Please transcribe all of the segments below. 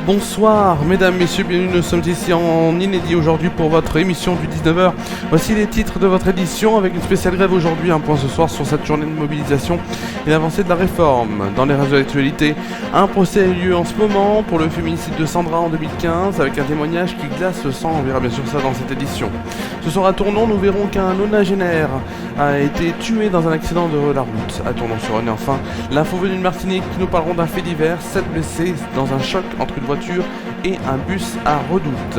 Bonsoir mesdames, messieurs, bienvenue, nous sommes ici en inédit aujourd'hui pour votre émission du 19h. Voici les titres de votre édition avec une spéciale grève aujourd'hui, un point ce soir sur cette journée de mobilisation et l'avancée de la réforme. Dans les restes de l'actualité, un procès a eu lieu en ce moment pour le féminicide de Sandra en 2015 avec un témoignage qui glace le sang, on verra bien sûr ça dans cette édition. Ce soir à Tournon, nous verrons qu'un nonagénaire a été tué dans un accident de la route à Tournon-sur-Rhône. Et enfin, l'info venue de Martinique, nous parlerons d'un fait divers, 7 blessés dans un choc entre une voiture et un bus à Redoute.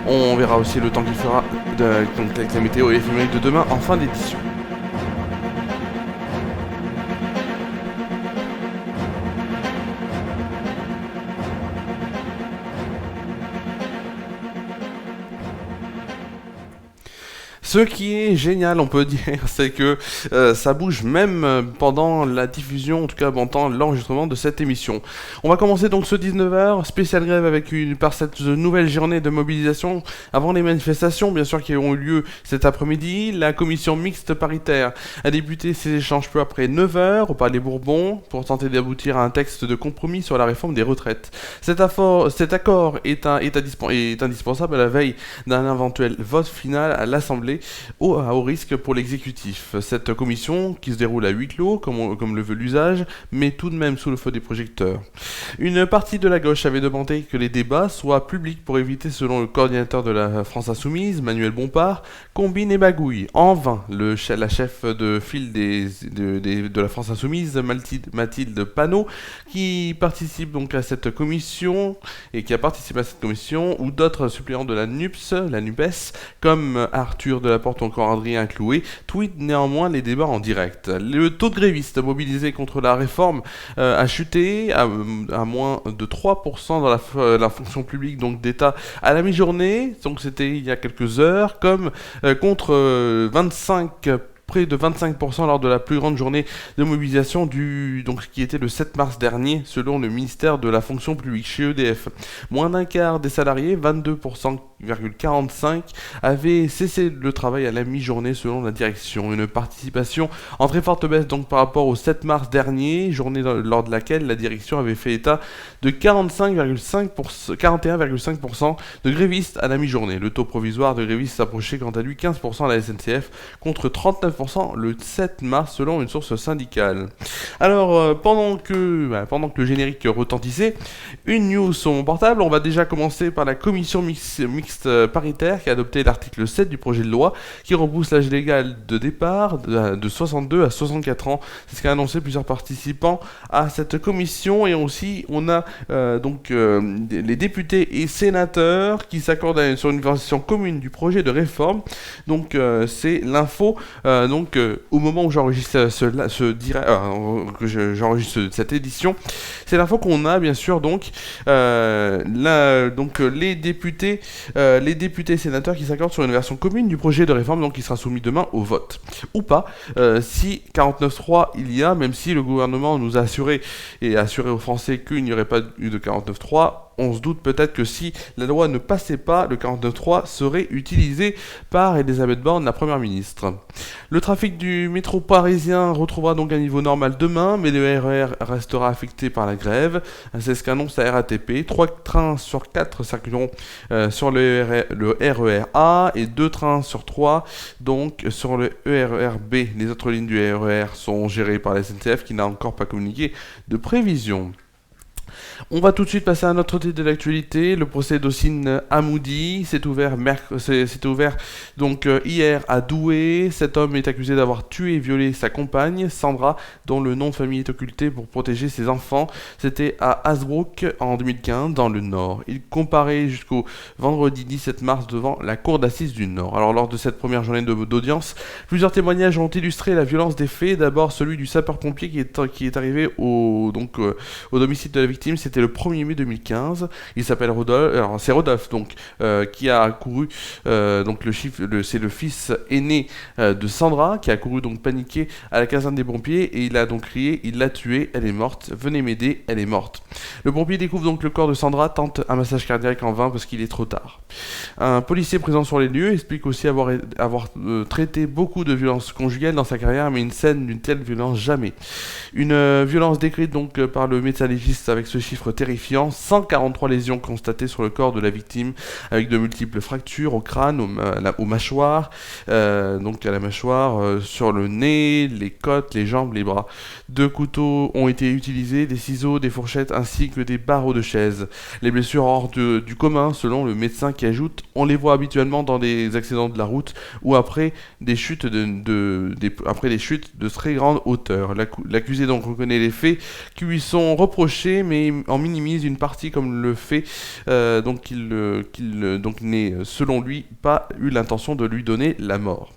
On verra aussi le temps qu'il fera avec la météo et l'éphéméride de demain en fin d'édition. Ce qui est génial, on peut dire, c'est que ça bouge même pendant la diffusion, en tout cas pendant l'enregistrement de cette émission. On va commencer donc ce 19h, spéciale grève par cette nouvelle journée de mobilisation avant les manifestations, bien sûr, qui auront eu lieu cet après-midi. La commission mixte paritaire a débuté ses échanges peu après 9h au Palais Bourbon pour tenter d'aboutir à un texte de compromis sur la réforme des retraites. Cet accord est indispensable à la veille d'un éventuel vote final à l'Assemblée au risque pour l'exécutif. Cette commission, qui se déroule à huis clos, comme le veut l'usage, met tout de même sous le feu des projecteurs. Une partie de la gauche avait demandé que les débats soient publics pour éviter, selon le coordinateur de la France Insoumise, Manuel Bompard, combine et bagouille. En vain, la chef de file de la France Insoumise, Mathilde Panot, qui participe donc à cette commission, ou d'autres suppléants de la NUPES, comme Arthur Delaporte ou encore Adrien Clouet, tweetent néanmoins les débats en direct. Le taux de grévistes mobilisés contre la réforme a chuté à moins de 3% dans la fonction publique donc d'État à la mi-journée, donc c'était il y a quelques heures, comme contre près de 25% lors de la plus grande journée de mobilisation qui était le 7 mars dernier, selon le ministère de la fonction publique chez EDF. Moins d'un quart des salariés, 22,45%, avaient cessé le travail à la mi-journée selon la direction. Une participation en très forte baisse donc par rapport au 7 mars dernier, journée lors de laquelle la direction avait fait état de 41,5% de grévistes à la mi-journée. Le taux provisoire de grévistes s'approchait quant à lui 15% à la SNCF contre 39% le 7 mars selon une source syndicale. Alors pendant que le générique retentissait, une news sur mon portable. On va déjà commencer par la commission mixte paritaire qui a adopté l'article 7 du projet de loi qui repousse l'âge légal de départ de 62 à 64 ans. C'est ce qu'a annoncé plusieurs participants à cette commission. Et aussi on a les députés et sénateurs qui s'accordent sur une version commune du projet de réforme. Donc c'est l'info au moment où j'enregistre cette édition, c'est l'info qu'on a bien sûr les députés et sénateurs qui s'accordent sur une version commune du projet de réforme donc qui sera soumis demain au vote ou pas. Si 49.3 il y a, même si le gouvernement nous a assuré aux Français qu'il n'y aurait pas eu de 49.3, on se doute peut-être que si la loi ne passait pas, le 49.3 serait utilisé par Elisabeth Borne, la première ministre. Le trafic du métro parisien retrouvera donc un niveau normal demain, mais le RER restera affecté par la grève. C'est ce qu'annonce la RATP. 3 trains sur 4 circuleront sur le RER A et 2 trains sur 3 donc sur le RER B. Les autres lignes du RER sont gérées par la SNCF qui n'a encore pas communiqué de prévision. On va tout de suite passer à un autre titre de l'actualité. Le procès d'Hossein Hamoudi s'est ouvert hier à Douai. Cet homme est accusé d'avoir tué et violé sa compagne, Sandra, dont le nom de famille est occulté pour protéger ses enfants. C'était à Hasbrouck en 2015, dans le Nord. Il comparait jusqu'au vendredi 17 mars devant la cour d'assises du Nord. Alors lors de cette première journée d'audience, plusieurs témoignages ont illustré la violence des faits. D'abord celui du sapeur-pompier qui est arrivé au domicile de la victime. C'était le 1er mai 2015. Il s'appelle Rodolphe. Alors c'est Rodolphe qui a accouru. C'est le fils aîné de Sandra qui a accouru donc paniqué à la caserne des pompiers et il a donc crié: il l'a tuée, elle est morte. Venez m'aider, elle est morte. Le pompier découvre donc le corps de Sandra, tente un massage cardiaque en vain parce qu'il est trop tard. Un policier présent sur les lieux explique aussi avoir traité beaucoup de violences conjugales dans sa carrière, mais une scène d'une telle violence jamais. Une violence décrite donc par le médecin légiste avec ce ce chiffre terrifiant, 143 lésions constatées sur le corps de la victime, avec de multiples fractures au crâne, aux mâchoires, donc à la mâchoire, sur le nez, les côtes, les jambes, les bras. 2 couteaux ont été utilisés, des ciseaux, des fourchettes ainsi que des barreaux de chaise. Les blessures hors du commun, selon le médecin qui ajoute, on les voit habituellement dans des accidents de la route ou après des chutes après des chutes de très grande hauteur. L'accusé donc reconnaît les faits qui lui sont reprochés, mais en minimise une partie comme le fait donc il n'est selon lui pas eu l'intention de lui donner la mort.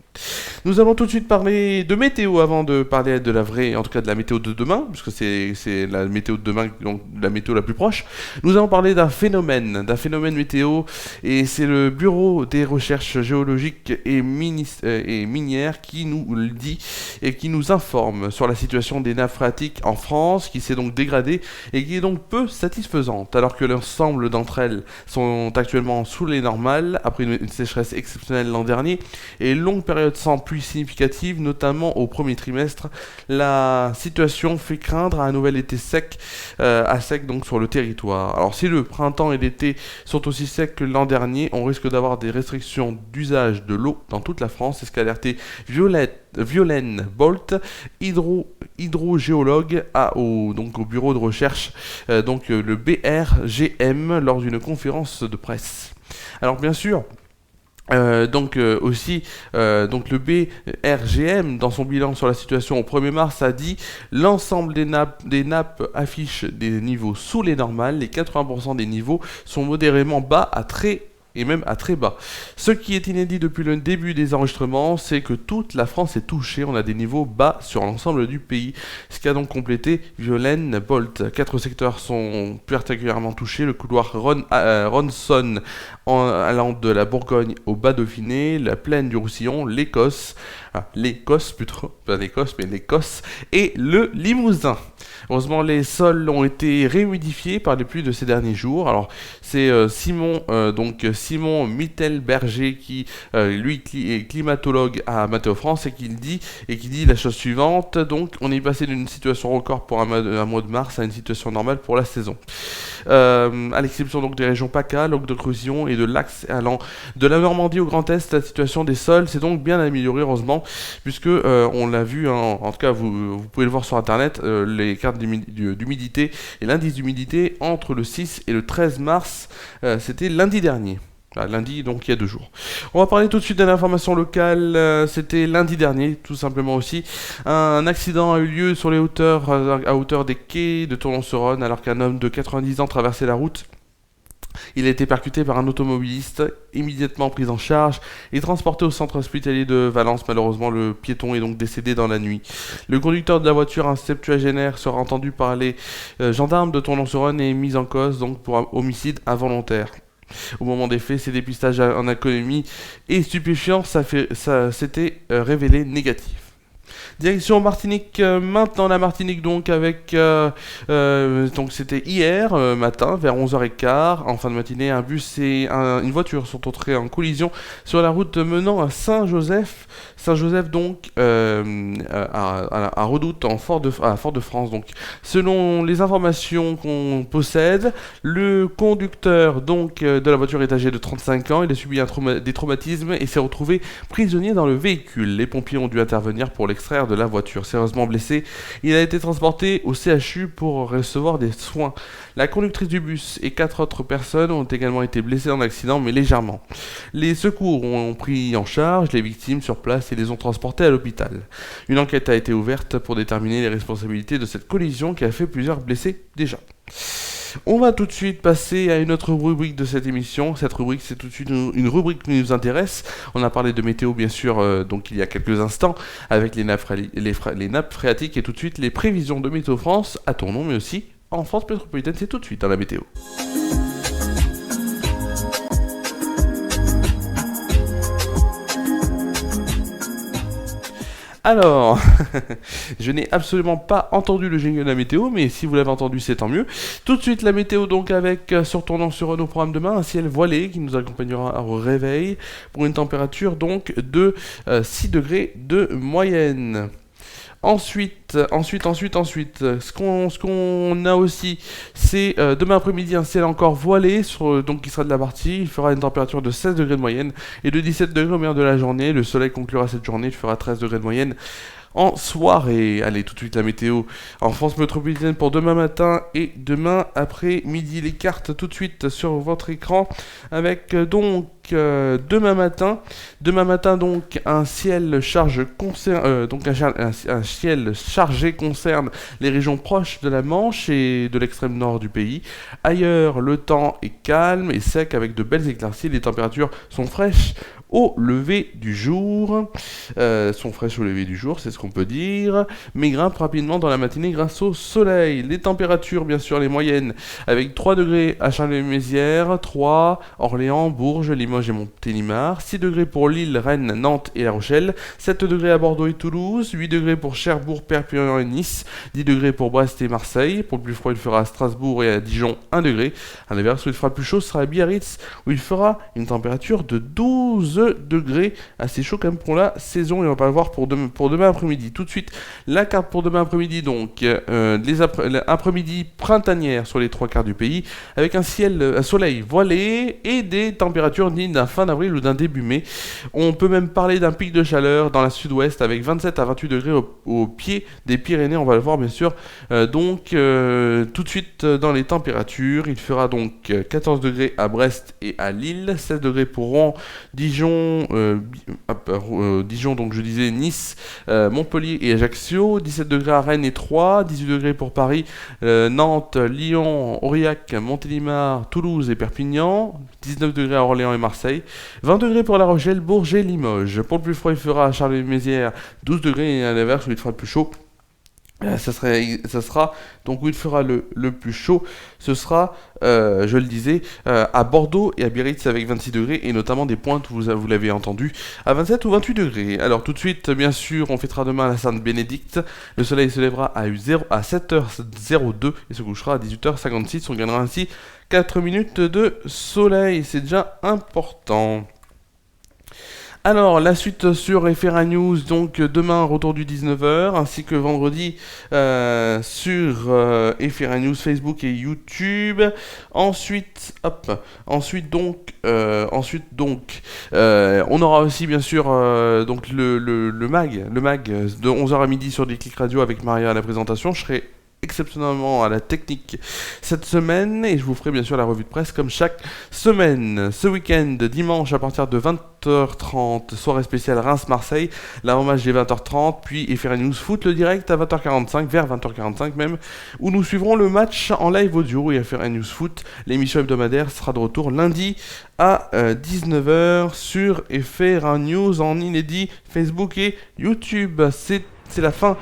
Nous allons tout de suite parler de météo avant de parler de la vraie, en tout cas de la météo de demain, puisque c'est la météo de demain, donc la météo la plus proche. Nous allons parler d'un phénomène météo, et c'est le Bureau des recherches géologiques et minières qui nous le dit et qui nous informe sur la situation des nappes phréatiques en France, qui s'est donc dégradée et qui est donc peu satisfaisante, alors que l'ensemble d'entre elles sont actuellement sous les normales, après une sécheresse exceptionnelle l'an dernier, et une longue période sans pluie significative, notamment au premier trimestre. La situation fait craindre un nouvel été sec, à sec donc sur le territoire. Alors si le printemps et l'été sont aussi secs que l'an dernier, on risque d'avoir des restrictions d'usage de l'eau dans toute la France. C'est ce qu'a alerté Violaine Bolt, hydrogéologue au bureau de recherche, le BRGM, lors d'une conférence de presse. Alors bien sûr, le BRGM, dans son bilan sur la situation au 1er mars, a dit l'ensemble des nappes affichent des niveaux sous les normales. Les 80% des niveaux sont modérément bas à très bas. Ce qui est inédit depuis le début des enregistrements, c'est que toute la France est touchée. On a des niveaux bas sur l'ensemble du pays. Ce qu'a donc complété Violaine Bolt. 4 secteurs sont particulièrement touchés. Le couloir Ronson, allant de la Bourgogne au Bas-Dauphiné, la plaine du Roussillon, l'Écosse et le Limousin. Heureusement, les sols ont été réhumidifiés par les pluies de ces derniers jours. Alors, c'est Simon Mittelberger qui, lui, est climatologue à Météo France et qui dit la chose suivante. Donc, on est passé d'une situation record pour un mois de mars à une situation normale pour la saison. À l'exception donc des régions PACA, Languedoc-Roussillon et de l'Axe allant de la Normandie au Grand Est, la situation des sols s'est donc bien améliorée, heureusement, puisque on l'a vu, en tout cas vous pouvez le voir sur internet, les cartes d'humidité et l'indice d'humidité entre le 6 et le 13 mars, c'était lundi dernier. Lundi, donc il y a 2 jours. On va parler tout de suite de l'information locale. C'était lundi dernier, tout simplement aussi. Un accident a eu lieu sur les hauteurs, à hauteur des quais de Tournon-sur-Rhône, alors qu'un homme de 90 ans traversait la route. Il a été percuté par un automobiliste, immédiatement pris en charge et transporté au centre hospitalier de Valence. Malheureusement, le piéton est donc décédé dans la nuit. Le conducteur de la voiture, un septuagénaire, sera entendu par les gendarmes de Tournon-sur-Rhône et mis en cause donc pour homicide involontaire. Au moment des faits, ces dépistages en alcoolémie et stupéfiants s'était révélé négatif. Direction Martinique, maintenant la Martinique donc avec donc c'était hier matin vers 11h15 en fin de matinée, un bus et une voiture sont entrés en collision sur la route menant à Saint-Joseph donc à Redoute à Fort-de-France. Donc selon les informations qu'on possède, le conducteur donc de la voiture est âgé de 35 ans, il a subi des traumatismes et s'est retrouvé prisonnier dans le véhicule. Les pompiers ont dû intervenir pour l'extraire de la voiture. Sérieusement blessé, il a été transporté au CHU pour recevoir des soins. La conductrice du bus et 4 autres personnes ont également été blessées dans l'accident, mais légèrement. Les secours ont pris en charge les victimes sur place et les ont transportées à l'hôpital. Une enquête a été ouverte pour déterminer les responsabilités de cette collision qui a fait plusieurs blessés déjà. On va tout de suite passer à une autre rubrique de cette émission. Cette rubrique, c'est tout de suite une rubrique qui nous intéresse. On a parlé de météo, bien sûr, donc il y a quelques instants, avec les nappes phréatiques et tout de suite les prévisions de Météo France à Tournon, mais aussi en France métropolitaine. C'est tout de suite dans la météo. Alors, je n'ai absolument pas entendu le jingle de la météo, mais si vous l'avez entendu, c'est tant mieux. Tout de suite, la météo donc avec, sur Tournon-sur-Rhône au programme demain, un ciel voilé qui nous accompagnera au réveil pour une température donc de 6 degrés de moyenne. Ensuite, ce qu'on a aussi, c'est demain après-midi un ciel encore voilé, donc qui sera de la partie. Il fera une température de 16 degrés de moyenne et de 17 degrés au meilleur de la journée. Le soleil conclura cette journée, il fera 13 degrés de moyenne. En soirée, allez tout de suite la météo en France métropolitaine pour demain matin et demain après-midi. Les cartes tout de suite sur votre écran avec demain matin donc un ciel un ciel chargé concerne les régions proches de la Manche et de l'extrême nord du pays. Ailleurs, le temps est calme et sec avec de belles éclaircies. Les températures sont fraîches au lever du jour. C'est ce qu'on peut dire, mais grimpent rapidement dans la matinée grâce au soleil. Les températures, bien sûr, les moyennes, avec 3 degrés à Charleville-Mézières, 3, Orléans, Bourges, Limoges et Montélimar, 6 degrés pour Lille, Rennes, Nantes et La Rochelle, 7 degrés à Bordeaux et Toulouse, 8 degrés pour Cherbourg, Perpignan et Nice, 10 degrés pour Brest et Marseille. Pour le plus froid, il fera à Strasbourg et à Dijon 1 degré. À l'inverse, où il fera le plus chaud, ce sera à Biarritz, où il fera une température de 12 degrés, assez chaud quand même pour la saison, et on va pas le voir pour demain après-midi. Tout de suite, la carte pour demain après-midi, donc l'après-midi printanière sur les 3 quarts du pays, avec un soleil voilé et des températures dignes d'un fin d'avril ou d'un début mai. On peut même parler d'un pic de chaleur dans la sud-ouest avec 27 à 28 degrés au pied des Pyrénées, on va le voir bien sûr. Tout de suite dans les températures, il fera donc 14 degrés à Brest et à Lille, 16 degrés pour Rouen, Dijon, donc je disais Nice, Montpellier et Ajaccio, 17 degrés à Rennes et Troyes, 18 degrés pour Paris, Nantes, Lyon, Aurillac, Montélimar, Toulouse et Perpignan, 19 degrés à Orléans et Marseille, 20 degrés pour La Rochelle, Bourges et Limoges. Pour le plus froid, il fera à Charleville-Mézières 12 degrés et à l'inverse où il fera le plus chaud. Ça sera donc où il fera le plus chaud, ce sera, je le disais, à Bordeaux et à Biarritz avec 26 degrés et notamment des pointes, vous l'avez entendu, à 27 ou 28 degrés. Alors tout de suite, bien sûr, on fêtera demain la Sainte-Bénédicte. Le soleil se lèvera à 7h02 et se couchera à 18h56. On gagnera ainsi 4 minutes de soleil, c'est déjà important. Alors, la suite sur FRA News, donc demain, retour du 19h, ainsi que vendredi sur FRA News, Facebook et YouTube. Ensuite, on aura aussi, bien sûr, donc le mag de 11h à midi sur Déclic Radio avec Maria à la présentation. Je serai exceptionnellement à la technique cette semaine et je vous ferai bien sûr la revue de presse comme chaque semaine. Ce week-end, dimanche à partir de 20h30, soirée spéciale Reims-Marseille, la hommage des 20h30, puis FRA News Foot, le direct à 20h45, vers 20h45 même, où nous suivrons le match en live audio et FRA News Foot. L'émission hebdomadaire sera de retour lundi à 19h sur FRA News en inédit Facebook et YouTube. C'est la fin,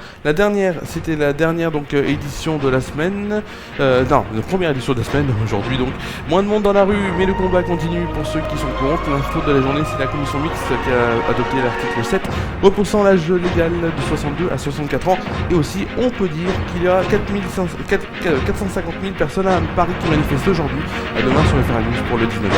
c'était la dernière donc édition de la semaine, la première édition de la semaine aujourd'hui donc. Moins de monde dans la rue, mais le combat continue pour ceux qui sont contre. L'info de la journée, c'est la commission mixte qui a adopté l'article 7, repoussant l'âge légal de 62 à 64 ans. Et aussi, on peut dire qu'il y a 450 000 personnes à Paris qui manifestent aujourd'hui, à demain sur FRA News pour le 19h.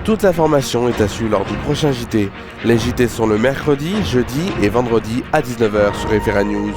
Toute l'information est à suivre lors du prochain JT. Les JT sont le mercredi, jeudi et vendredi à 19h sur FRA News.